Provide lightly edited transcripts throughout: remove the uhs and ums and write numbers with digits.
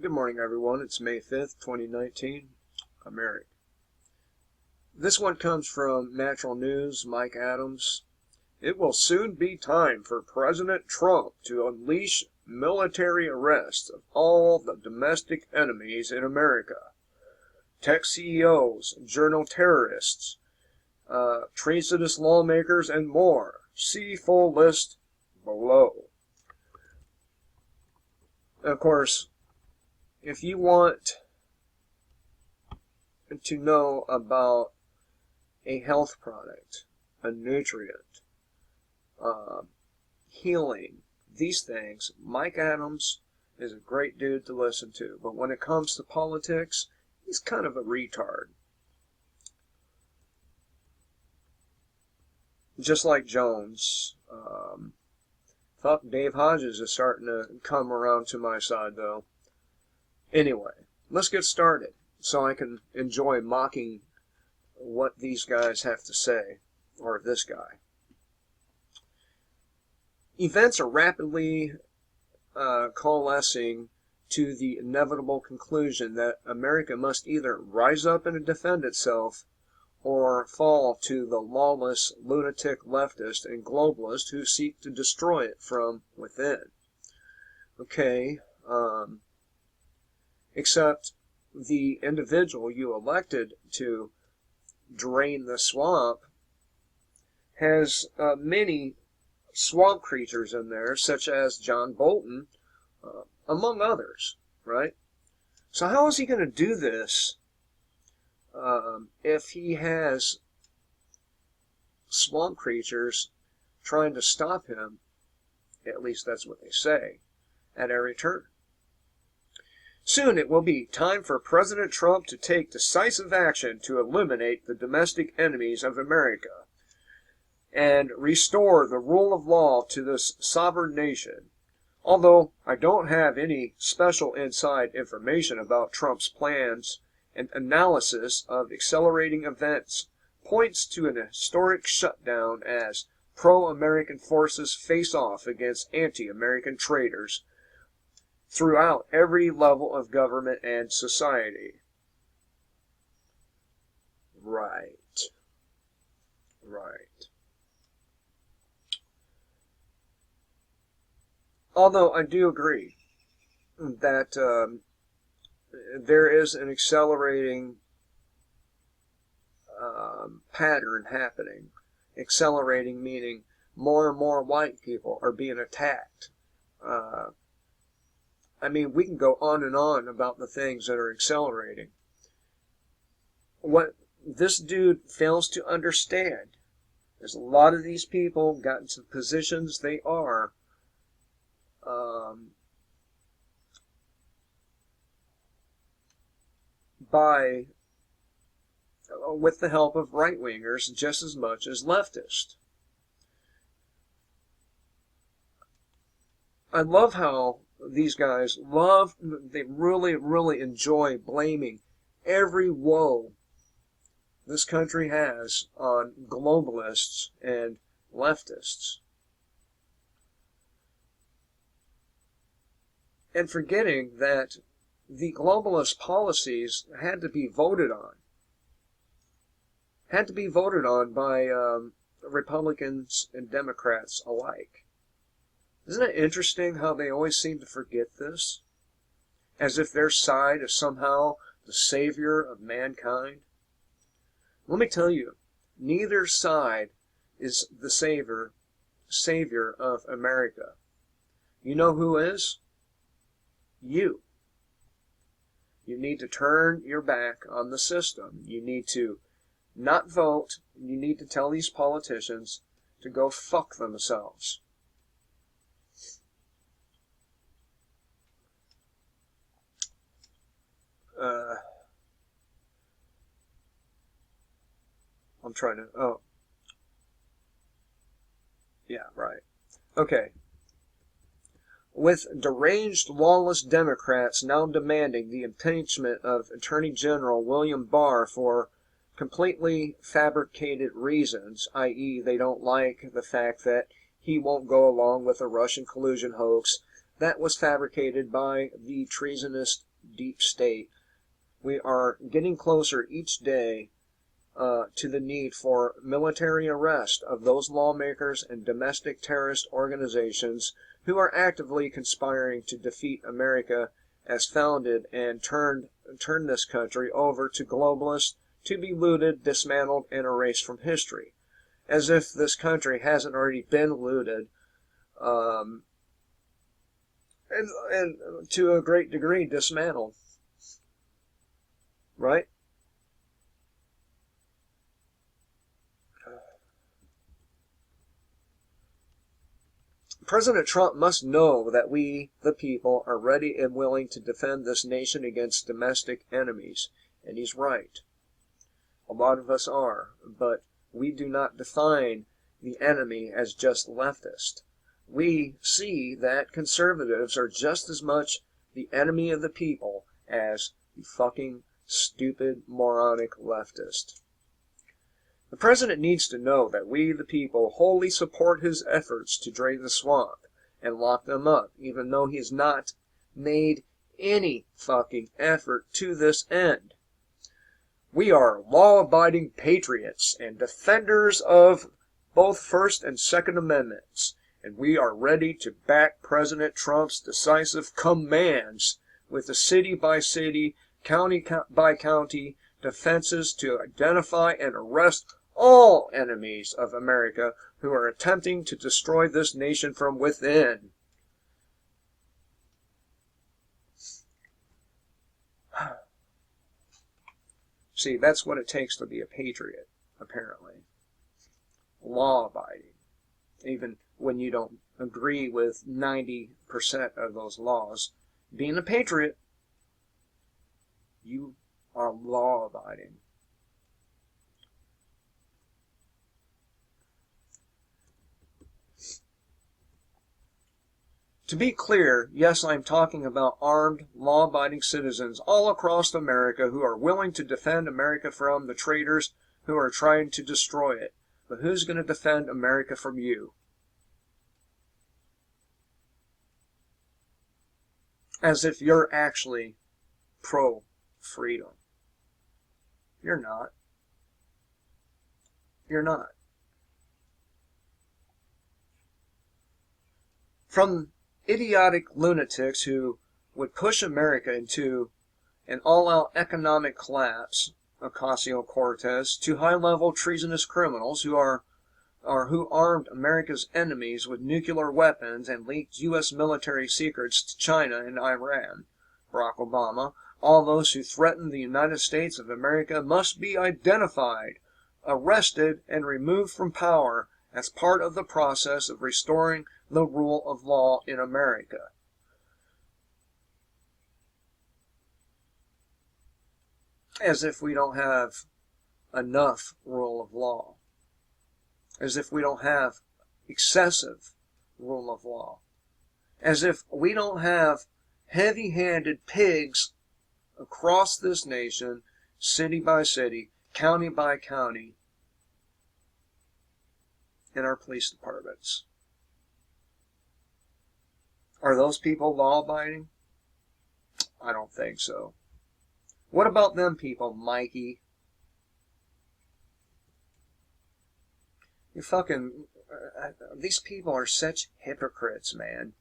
Good morning, everyone. It's May 5th, 2019. I'm Eric. This one comes from Natural News, Mike Adams. It will soon be time for President Trump to unleash military arrests of all the domestic enemies in America. Tech CEOs, journal terrorists, treasonous lawmakers, and more. See full list below. Of course, if you want to know about a health product, a nutrient, healing, these things, Mike Adams is a great dude to listen to. But when it comes to politics, he's kind of a retard. Just like Jones. Thought Dave Hodges is starting to come around to my side, though. Anyway, let's get started so I can enjoy mocking what these guys have to say, or this guy. Events are rapidly coalescing to the inevitable conclusion that America must either rise up and defend itself or fall to the lawless, lunatic leftist and globalist who seek to destroy it from within. Okay, except the individual you elected to drain the swamp has many swamp creatures in there, such as John Bolton, among others, right? So how is he going to do this if he has swamp creatures trying to stop him? At least that's what they say, at every turn. Soon it will be time for President Trump to take decisive action to eliminate the domestic enemies of America and restore the rule of law to this sovereign nation. Although I don't have any special inside information about Trump's plans, and analysis of accelerating events points to an historic shutdown as pro-American forces face off against anti-American traitors throughout every level of government and society. Right. Although I do agree that there is an accelerating pattern happening. Accelerating meaning more and more white people are being attacked. I mean, we can go on and on about the things that are accelerating. What this dude fails to understand is a lot of these people got into the positions they are with the help of right-wingers just as much as leftists. I love how these guys they really enjoy blaming every woe this country has on globalists and leftists. And forgetting that the globalist policies had to be voted on. Had to be voted on by Republicans and Democrats alike. Isn't it interesting how they always seem to forget this? As if their side is somehow the savior of mankind. Let me tell you, neither side is the savior of America. You know who is? You. You need to turn your back on the system. You need to not vote. You need to tell these politicians to go fuck themselves. I'm trying to, oh. Yeah, right. Okay. With deranged, lawless Democrats now demanding the impeachment of Attorney General William Barr for completely fabricated reasons, i.e. they don't like the fact that he won't go along with a Russian collusion hoax that was fabricated by the treasonous deep state. We are getting closer each day to the need for military arrest of those lawmakers and domestic terrorist organizations who are actively conspiring to defeat America as founded and turn this country over to globalists to be looted, dismantled, and erased from history. As if this country hasn't already been looted, and to a great degree dismantled. Right? President Trump must know that we, the people, are ready and willing to defend this nation against domestic enemies. And he's right. A lot of us are. But we do not define the enemy as just leftist. We see that conservatives are just as much the enemy of the people as the fucking stupid, moronic leftist. The president needs to know that we, the people, wholly support his efforts to drain the swamp and lock them up, even though he has not made any fucking effort to this end. We are law-abiding patriots and defenders of both First and Second Amendments, and we are ready to back President Trump's decisive commands with the city-by-city, county-by-county defenses to identify and arrest all enemies of America who are attempting to destroy this nation from within. See, that's what it takes to be a patriot, apparently. Law-abiding. Even when you don't agree with 90% of those laws. Being a patriot, you are law-abiding. To be clear, yes, I'm talking about armed, law-abiding citizens all across America who are willing to defend America from the traitors who are trying to destroy it. But who's going to defend America from you? As if you're actually pro-freedom. You're not. You're not. From idiotic lunatics who would push America into an all-out economic collapse, Ocasio-Cortez, to high-level treasonous criminals who armed America's enemies with nuclear weapons and leaked U.S. military secrets to China and Iran, Barack Obama. All those who threaten the United States of America must be identified, arrested, and removed from power as part of the process of restoring the rule of law in America. As if we don't have enough rule of law. As if we don't have excessive rule of law. As if we don't have heavy-handed pigs across this nation, city by city, county by county, in our police departments. Are those people law-abiding? I don't think so. What about them people, Mikey? You fucking... these people are such hypocrites, man.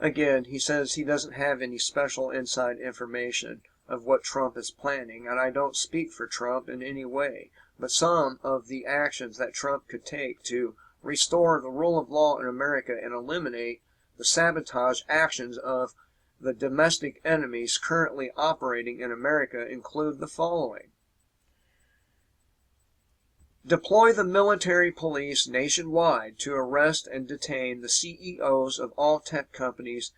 Again, he says he doesn't have any special inside information of what Trump is planning, and I don't speak for Trump in any way, but some of the actions that Trump could take to restore the rule of law in America and eliminate the sabotage actions of the domestic enemies currently operating in America include the following. Deploy the military police nationwide to arrest and detain the CEOs of all tech companies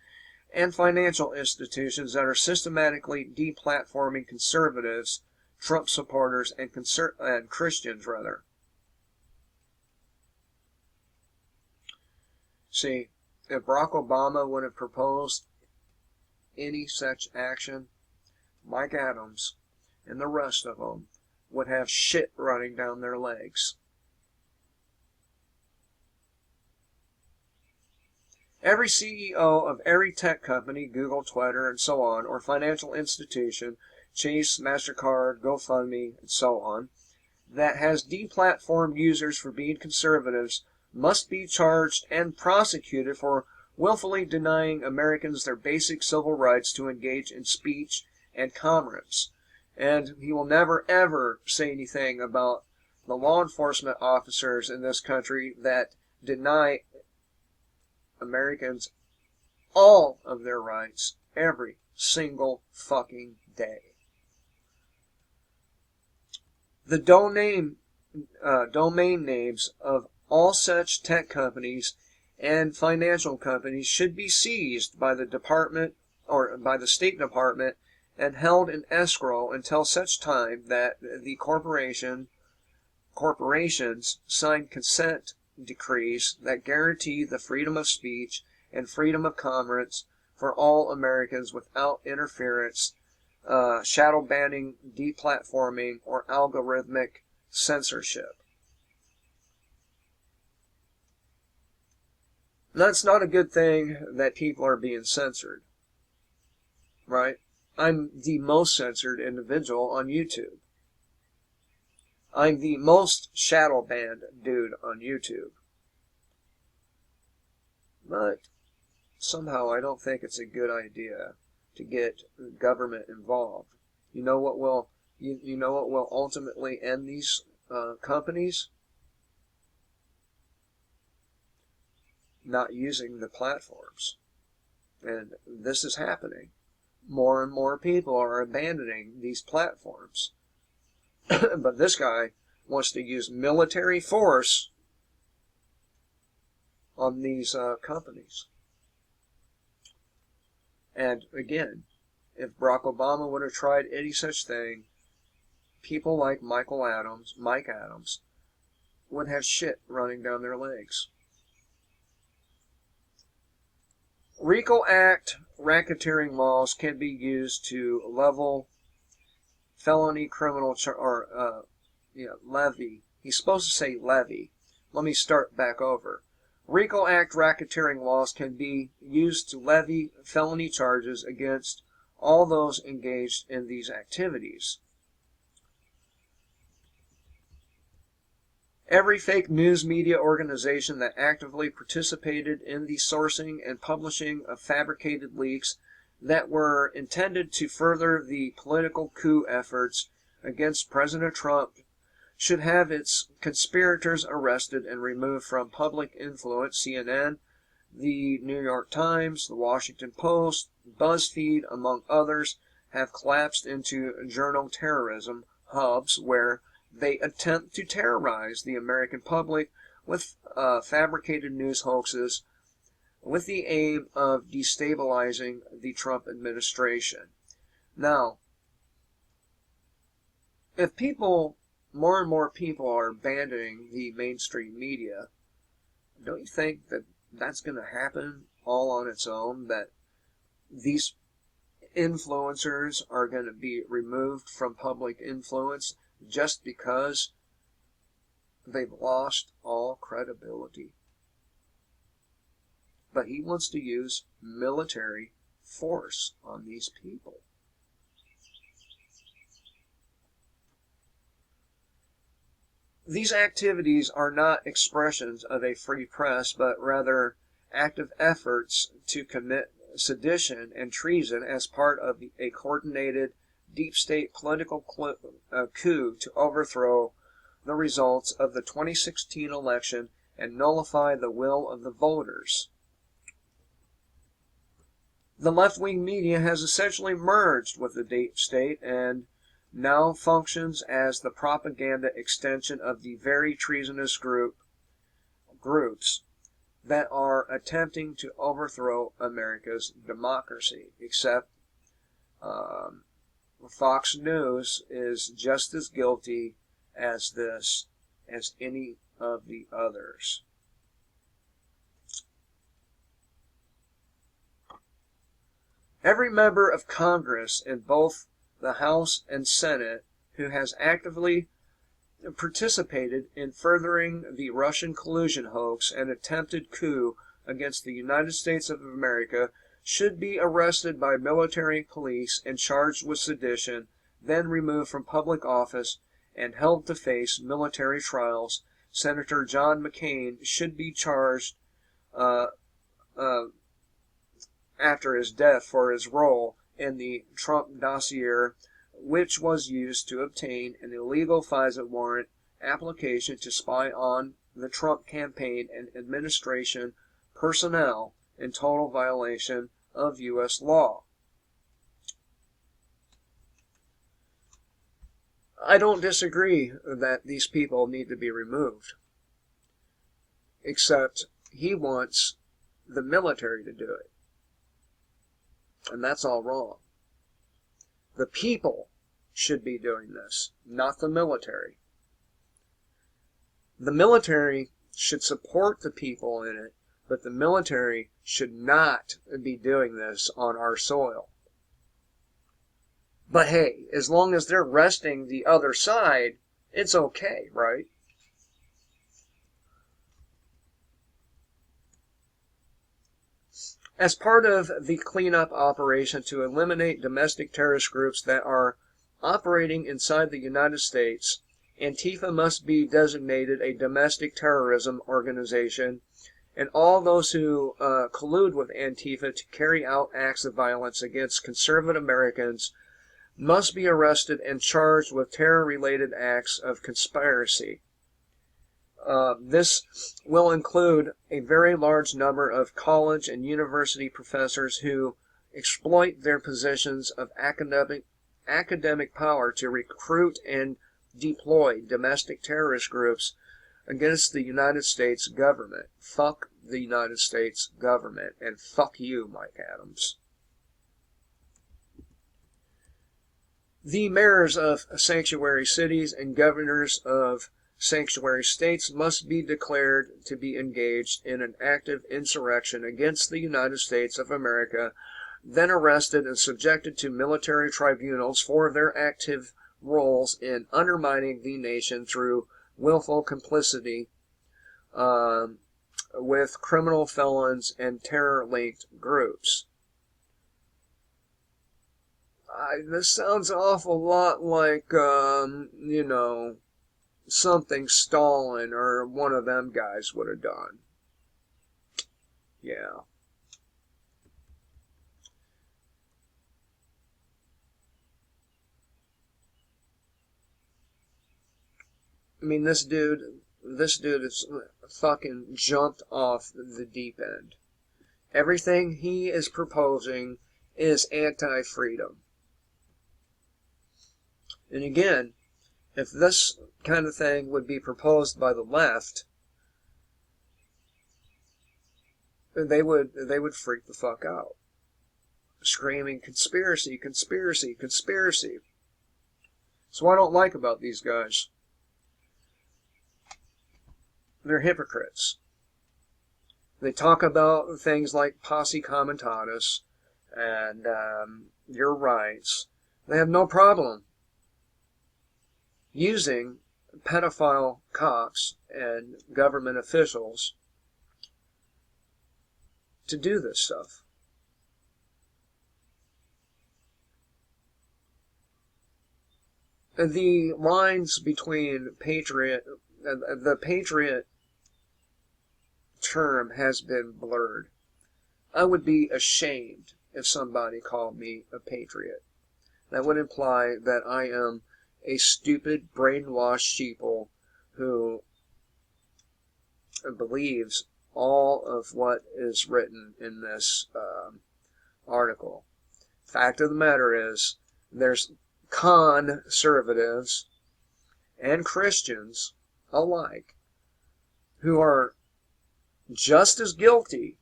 and financial institutions that are systematically deplatforming conservatives, Trump supporters, and Christians, rather. See, if Barack Obama would have proposed any such action, Mike Adams and the rest of them would have shit running down their legs. Every CEO of every tech company, Google, Twitter, and so on, or financial institution, Chase, MasterCard, GoFundMe, and so on, that has deplatformed users for being conservatives must be charged and prosecuted for willfully denying Americans their basic civil rights to engage in speech and commerce. And he will never, ever say anything about the law enforcement officers in this country that deny Americans all of their rights every single fucking day. The domain names of all such tech companies and financial companies should be seized by the department or by the State Department and held in escrow until such time that the corporations sign consent decrees that guarantee the freedom of speech and freedom of commerce for all Americans without interference, shadow banning, deplatforming, or algorithmic censorship. That's not a good thing that people are being censored, right? I'm the most censored individual on YouTube. I'm the most shadow banned dude on YouTube. But somehow I don't think it's a good idea to get government involved. You know what will ultimately end these companies? Not using the platforms. And this is happening. More and more people are abandoning these platforms. But this guy wants to use military force on these companies. And again, if Barack Obama would have tried any such thing, people like Mike Adams, would have shit running down their legs. RICO Act racketeering laws can be used to level felony criminal levy. He's supposed to say levy. Let me start back over. RICO Act racketeering laws can be used to levy felony charges against all those engaged in these activities. Every fake news media organization that actively participated in the sourcing and publishing of fabricated leaks that were intended to further the political coup efforts against President Trump should have its conspirators arrested and removed from public influence. CNN, the New York Times, the Washington Post, BuzzFeed, among others, have collapsed into journal terrorism hubs where they attempt to terrorize the American public with fabricated news hoaxes with the aim of destabilizing the Trump administration. Now, if more and more people are abandoning the mainstream media, don't you think that that's going to happen all on its own? That these influencers are going to be removed from public influence just because they've lost all credibility? But he wants to use military force on these people. These activities are not expressions of a free press, but rather active efforts to commit sedition and treason as part of a coordinated deep state political coup to overthrow the results of the 2016 election and nullify the will of the voters. The left-wing media has essentially merged with the deep state and now functions as the propaganda extension of the very treasonous groups that are attempting to overthrow America's democracy. Except Fox News is just as guilty as any of the others. Every member of Congress in both the House and Senate who has actively participated in furthering the Russian collusion hoax and attempted coup against the United States of America should be arrested by military police and charged with sedition, then removed from public office and held to face military trials. Senator John McCain should be charged uh, uh, after his death for his role in the Trump dossier, which was used to obtain an illegal FISA warrant application to spy on the Trump campaign and administration personnel in total violation of U.S. law. I don't disagree that these people need to be removed, except he wants the military to do it. And that's all wrong. The people should be doing this, not the military. The military should support the people in it, but the military should not be doing this on our soil. But hey, as long as they're resting the other side, it's okay, right? As part of the cleanup operation to eliminate domestic terrorist groups that are operating inside the United States, Antifa must be designated a domestic terrorism organization, and all those who collude with Antifa to carry out acts of violence against conservative Americans must be arrested and charged with terror-related acts of conspiracy. This will include a very large number of college and university professors who exploit their positions of academic power to recruit and deploy domestic terrorist groups against the United States government. Fuck the United States government, and fuck you, Mike Adams. The mayors of sanctuary cities and governors of sanctuary states must be declared to be engaged in an active insurrection against the United States of America, then arrested and subjected to military tribunals for their active roles in undermining the nation through willful complicity with criminal felons and terror-linked groups. This sounds an awful lot like, something Stalin or one of them guys would have done. Yeah. I mean, this dude is fucking jumped off the deep end. Everything he is proposing is anti-freedom. And again, if this kind of thing would be proposed by the left, they would freak the fuck out, screaming conspiracy, conspiracy, conspiracy. So what I don't like about these guys, they're hypocrites. They talk about things like posse comitatus and your rights. They have no problem using pedophile cops and government officials to do this stuff. The lines between patriot, the patriot term has been blurred. I would be ashamed if somebody called me a patriot. That would imply that I am a stupid, brainwashed sheeple who believes all of what is written in this article. Fact of the matter is, there's conservatives and Christians alike who are just as guilty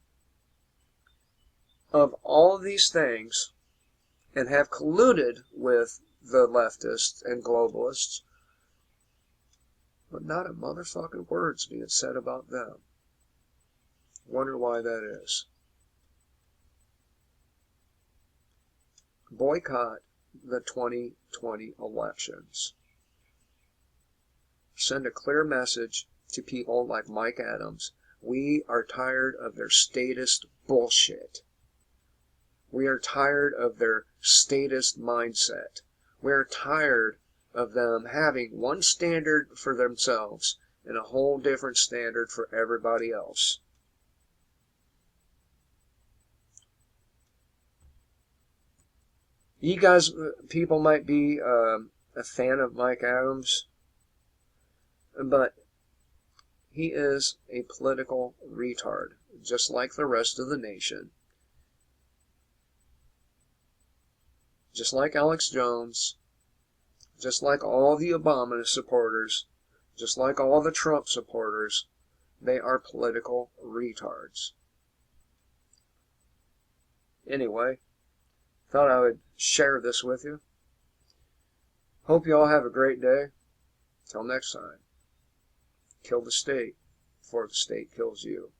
of all of these things and have colluded with the leftists and globalists, but not a motherfucking word's being said about them. Wonder why that is. Boycott the 2020 elections. Send a clear message to people like Mike Adams We are tired of their statist bullshit. We are tired of their statist mindset. We are tired of them having one standard for themselves and a whole different standard for everybody else. You guys, people might be a fan of Mike Adams, but he is a political retard, just like the rest of the nation. Just like Alex Jones, just like all the Obama supporters, just like all the Trump supporters, they are political retards. Anyway, thought I would share this with you. Hope you all have a great day. Till next time, kill the state before the state kills you.